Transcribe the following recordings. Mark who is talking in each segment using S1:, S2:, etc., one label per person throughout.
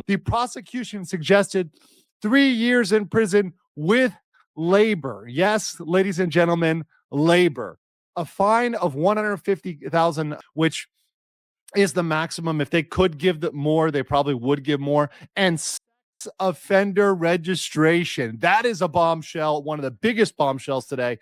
S1: The prosecution suggested 3 years in prison with labor. Yes, ladies and gentlemen, labor. A fine of $150,000, which is the maximum. If they could give more, they probably would give more. And offender registration. That is a bombshell, one of the biggest bombshells today.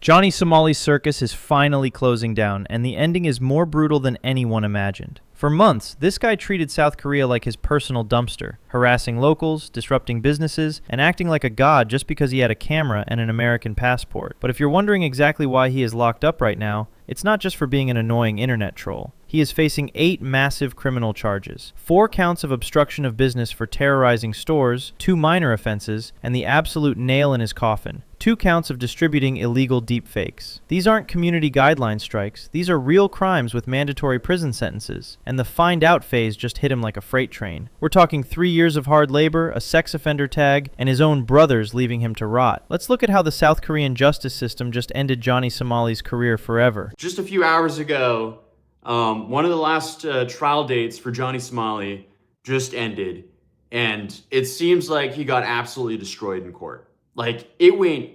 S2: Johnny Somali's circus is finally closing down, and the ending is more brutal than anyone imagined. For months, this guy treated South Korea like his personal dumpster, harassing locals, disrupting businesses, and acting like a god just because he had a camera and an American passport. But if you're wondering exactly why he is locked up right now, it's not just for being an annoying internet troll. He is facing 8 massive criminal charges, 4 counts of obstruction of business for terrorizing stores, 2 minor offenses, and the absolute nail in his coffin, 2 counts of distributing illegal deepfakes. These aren't community guideline strikes, these are real crimes with mandatory prison sentences, and the find out phase just hit him like a freight train. We're talking 3 years of hard labor, a sex offender tag, and his own brothers leaving him to rot. Let's look at how the South Korean justice system just ended Johnny Somali's career forever.
S3: Just a few hours ago, one of the last trial dates for Johnny Somali just ended, and it seems like he got absolutely destroyed in court. Like, it went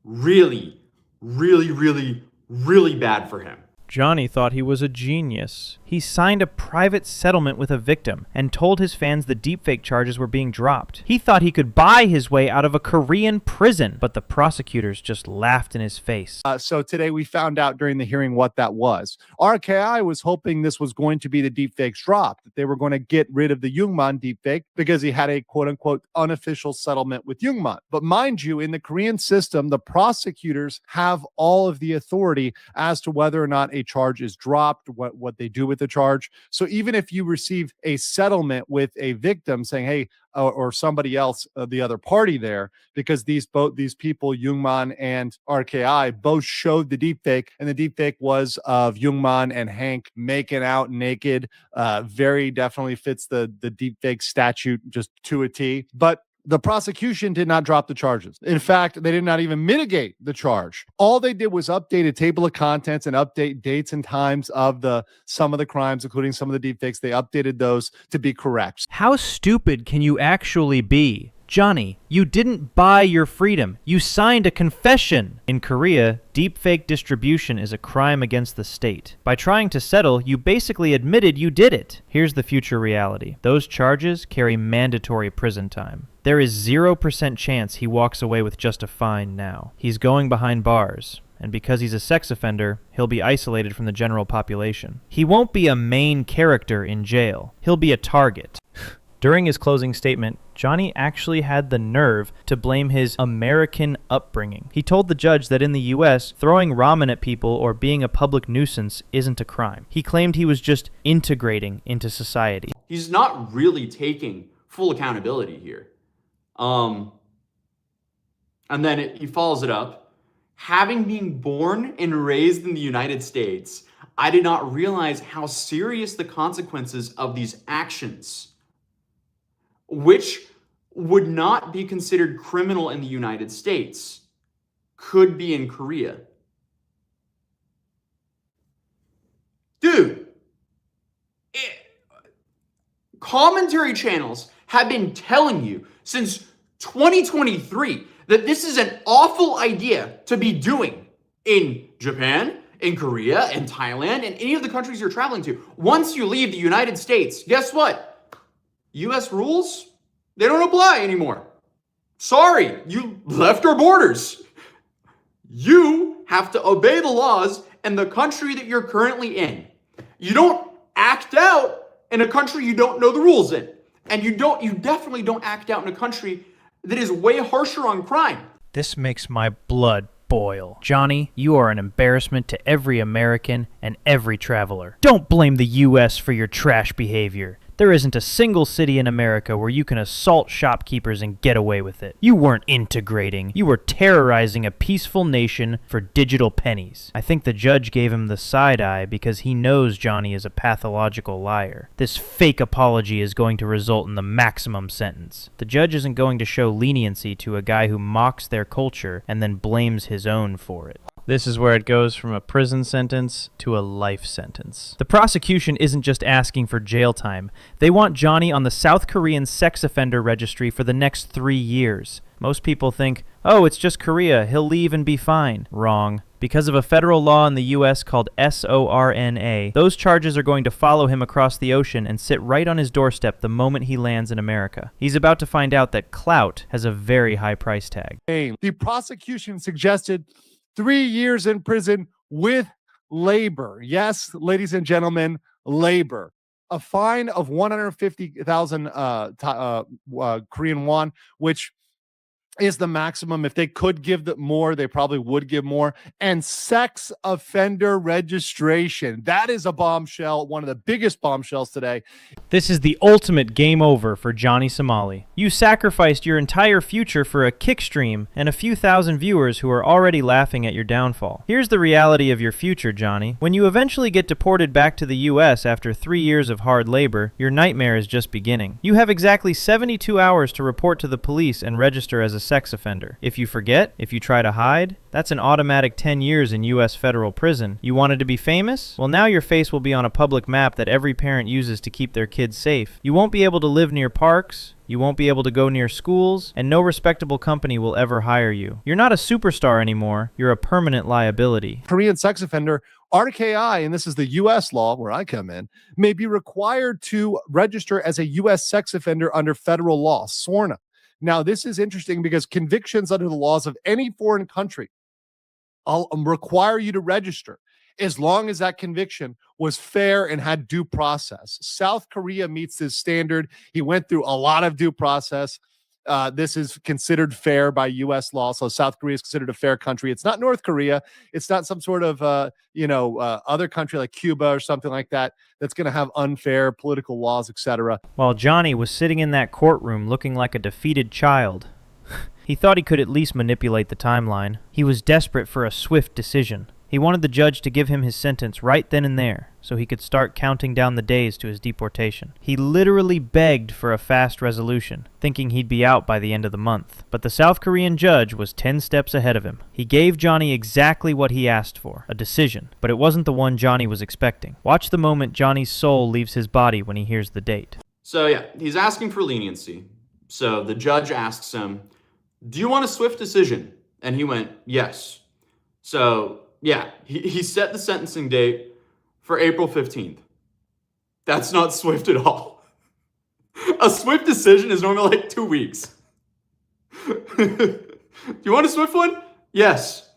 S3: really, really, really, really bad for him.
S2: Johnny thought he was a genius. He signed a private settlement with a victim and told his fans the deepfake charges were being dropped. He thought he could buy his way out of a Korean prison, but the prosecutors just laughed in his face.
S1: So today we found out during the hearing what that was. RKI was hoping this was going to be the deepfakes dropped, that they were going to get rid of the Jungman deepfake because he had a quote-unquote unofficial settlement with Jungman. But mind you, in the Korean system, the prosecutors have all of the authority as to whether or not a charge is dropped, what they do with the charge. So even if you receive a settlement with a victim saying, hey, or somebody else, the other party there, because these people, Jungman and RKI, both showed the deepfake, and the deepfake was of Jungman and Hank making out naked. Very definitely fits the deepfake statute just to a T. But the prosecution did not drop the charges. In fact, they did not even mitigate the charge. All they did was update a table of contents and update dates and times of some of the crimes, including some of the deepfakes. They updated those to be correct.
S2: How stupid can you actually be? Johnny, you didn't buy your freedom. You signed a confession. In Korea, deepfake distribution is a crime against the state. By trying to settle, you basically admitted you did it. Here's the future reality. Those charges carry mandatory prison time. There is 0% chance he walks away with just a fine now. He's going behind bars, and because he's a sex offender, he'll be isolated from the general population. He won't be a main character in jail. He'll be a target. During his closing statement, Johnny actually had the nerve to blame his American upbringing. He told the judge that in the US, throwing ramen at people or being a public nuisance isn't a crime. He claimed he was just integrating into society.
S3: He's not really taking full accountability here. And then he follows it up. Having been born and raised in the United States, I did not realize how serious the consequences of these actions, which would not be considered criminal in the United States, could be in Korea. Dude, commentary channels have been telling you since 2023 that this is an awful idea to be doing in Japan, in Korea, in Thailand, and any of the countries you're traveling to. Once you leave the United States, guess what? US rules, they don't apply anymore. Sorry, you left our borders. You have to obey the laws in the country that you're currently in. You don't act out in a country you don't know the rules in. And you definitely don't act out in a country that is way harsher on crime.
S2: This makes my blood boil. Johnny, you are an embarrassment to every American and every traveler. Don't blame the US for your trash behavior. There isn't a single city in America where you can assault shopkeepers and get away with it. You weren't integrating. You were terrorizing a peaceful nation for digital pennies. I think the judge gave him the side eye because he knows Johnny is a pathological liar. This fake apology is going to result in the maximum sentence. The judge isn't going to show leniency to a guy who mocks their culture and then blames his own for it. This is where it goes from a prison sentence to a life sentence. The prosecution isn't just asking for jail time. They want Johnny on the South Korean sex offender registry for the next 3 years. Most people think, oh, it's just Korea, he'll leave and be fine. Wrong. Because of a federal law in the U.S. called SORNA, those charges are going to follow him across the ocean and sit right on his doorstep the moment he lands in America. He's about to find out that clout has a very high price tag.
S1: The prosecution suggested 3 years in prison with labor. Yes, ladies and gentlemen, labor. A fine of 150,000 Korean won, which is the maximum. If they could give more, they probably would give more. And sex offender registration. That is a bombshell, one of the biggest bombshells today.
S2: This is the ultimate game over for Johnny Somali. You sacrificed your entire future for a kick stream and a few thousand viewers who are already laughing at your downfall. Here's the reality of your future, Johnny. When you eventually get deported back to the U.S. after 3 years of hard labor, your nightmare is just beginning. You have exactly 72 hours to report to the police and register as a sex offender. If you forget, if you try to hide, that's an automatic 10 years in U.S. federal prison. You wanted to be famous? Well, now your face will be on a public map that every parent uses to keep their kids safe. You won't be able to live near parks, you won't be able to go near schools, and no respectable company will ever hire you. You're not a superstar anymore, you're a permanent liability.
S1: Korean sex offender, RKI, and this is the U.S. law where I come in, may be required to register as a U.S. sex offender under federal law, SORNA. Now, this is interesting because convictions under the laws of any foreign country require you to register as long as that conviction was fair and had due process. South Korea meets this standard. He went through a lot of due process. This is considered fair by U.S. law. So South Korea is considered a fair country. It's not North Korea. It's not some sort of, other country like Cuba or something like that that's going to have unfair political laws, etc.
S2: While Johnny was sitting in that courtroom looking like a defeated child, he thought he could at least manipulate the timeline. He was desperate for a swift decision. He wanted the judge to give him his sentence right then and there, so he could start counting down the days to his deportation. He literally begged for a fast resolution, thinking he'd be out by the end of the month. But the South Korean judge was 10 steps ahead of him. He gave Johnny exactly what he asked for, a decision, but it wasn't the one Johnny was expecting. Watch the moment Johnny's soul leaves his body when he hears the date.
S3: So yeah, he's asking for leniency. So the judge asks him, do you want a swift decision? And he went, yes. So yeah, he set the sentencing date for April 15th. That's not swift at all. A swift decision is normally like 2 weeks. Do you want a swift one? Yes.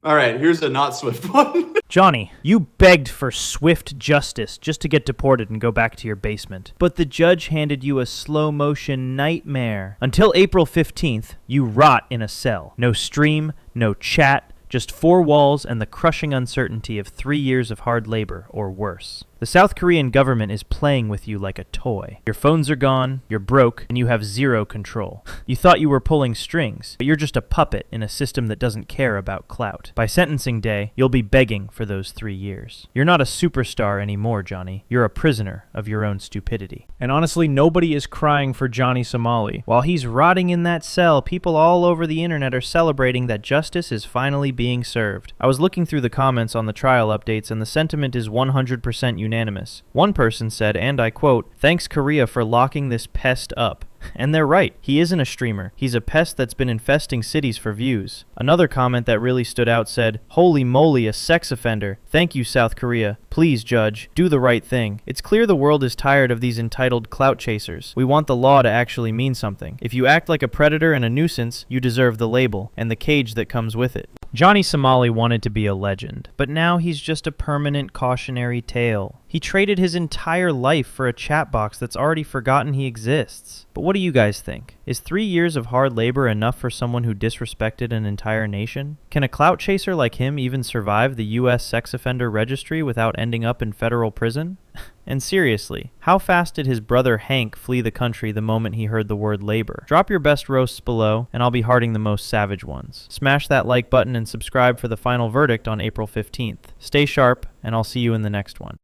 S3: All right, here's a not swift one.
S2: Johnny, you begged for swift justice just to get deported and go back to your basement. But the judge handed you a slow-motion nightmare. Until April 15th, you rot in a cell. No stream, no chat, just 4 walls and the crushing uncertainty of 3 years of hard labor, or worse. The South Korean government is playing with you like a toy. Your phones are gone, you're broke, and you have zero control. You thought you were pulling strings, but you're just a puppet in a system that doesn't care about clout. By sentencing day, you'll be begging for those 3 years. You're not a superstar anymore, Johnny. You're a prisoner of your own stupidity. And honestly, nobody is crying for Johnny Somali. While he's rotting in that cell, people all over the internet are celebrating that justice is finally being served. I was looking through the comments on the trial updates, and the sentiment is 100% unanimous. One person said, and I quote, "Thanks Korea for locking this pest up." And they're right. He isn't a streamer. He's a pest that's been infesting cities for views. Another comment that really stood out said, "Holy moly, a sex offender. Thank you, South Korea. Please, judge, do the right thing." It's clear the world is tired of these entitled clout chasers. We want the law to actually mean something. If you act like a predator and a nuisance, you deserve the label and the cage that comes with it. Johnny Somali wanted to be a legend, but now he's just a permanent cautionary tale. He traded his entire life for a chat box that's already forgotten he exists. But what do you guys think? Is 3 years of hard labor enough for someone who disrespected an entire nation? Can a clout chaser like him even survive the U.S. sex offender registry without ending up in federal prison? And seriously, how fast did his brother Hank flee the country the moment he heard the word labor? Drop your best roasts below, and I'll be hearting the most savage ones. Smash that like button and subscribe for the final verdict on April 15th. Stay sharp, and I'll see you in the next one.